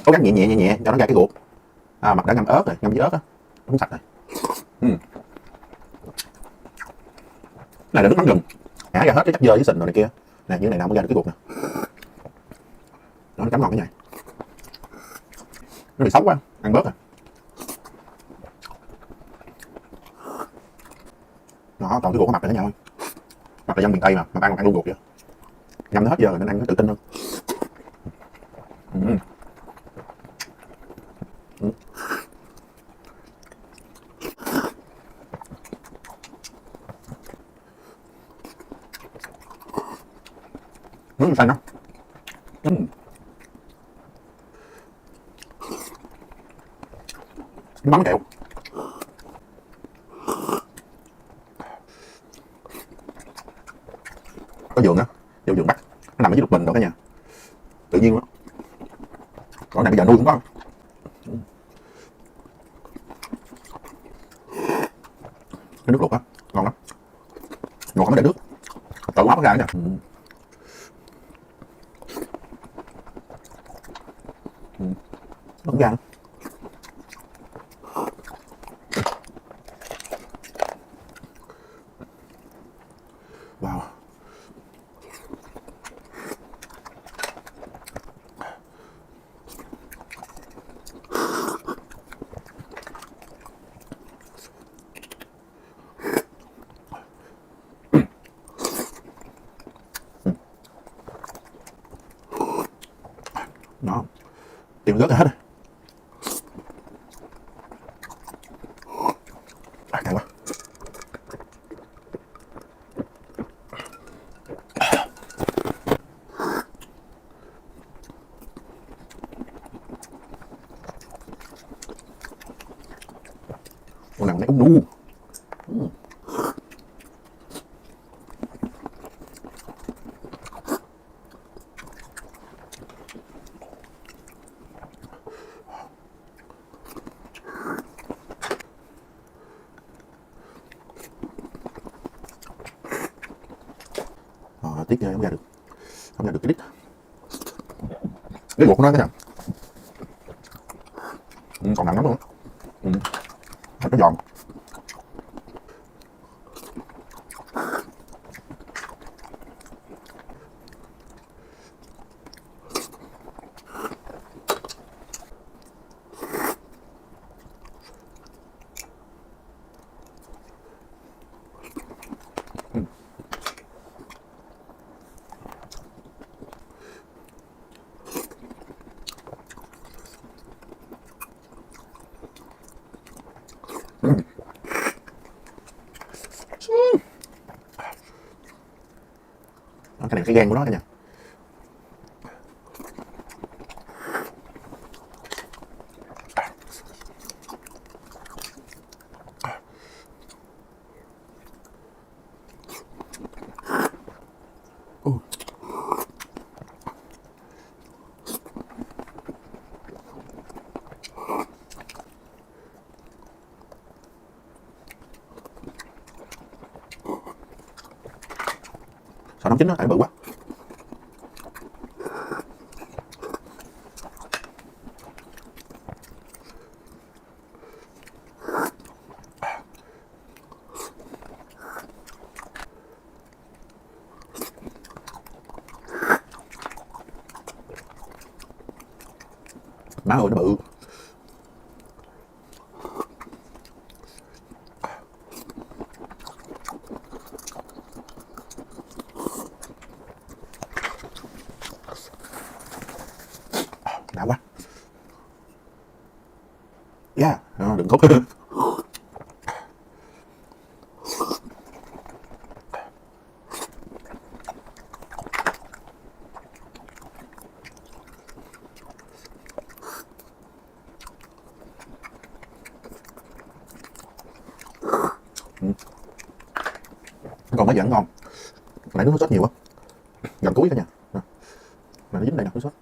Cố gắng nhẹ nhẹ nhẹ nhẹ cho nó ra cái ruột. Mặt đã ngâm ớt rồi, ngâm với ớt á, nó sạch rồi. Này là nước mắm gừng, nhả ra hết cái chất dơ với sình rồi này kia. Nè, như này nào mới ra được cái ruột nè. Nó chấm ngon cái này. Nó bị xấu quá, ăn bớt rồi. Đó, còn cái ruột có mặt rồi đó nha ơi. Mặt là dân miền Tây mà ăn còn ăn luôn ruột vậy. Ngâm nó hết giờ rồi nên ăn nó tự tin hơn. Xanh đó. Mắm kẹo. Có vườn á, vô vườn Bắc, nó nằm ở dưới Lục Bình đó cả nhà, tự nhiên đó. Chỗ này bây giờ nuôi cũng có. Cái nước luộc á, ngon lắm, ngọt không để nước, tự móc ra nha. Vẫn ra nữa. Wow. Đó, tìm rớt ra hết rồi. Cay quá. Con nào này úng nu. Tiếc ghê, không ra được, không ra được cái đít, cái ruột của nó thế nào. Còn nặng lắm luôn. Thịt nó giòn. Cái này cái gan của nó nha. Sợ nóng chín nó tại bự quá. Má ơi nó bự. Đã quá. Yeah, đừng cốt. Còn nó vẫn ngon, nãy nước sốt nhiều quá, gần cuối cả nhà, mà nó dính đây nè nước sốt.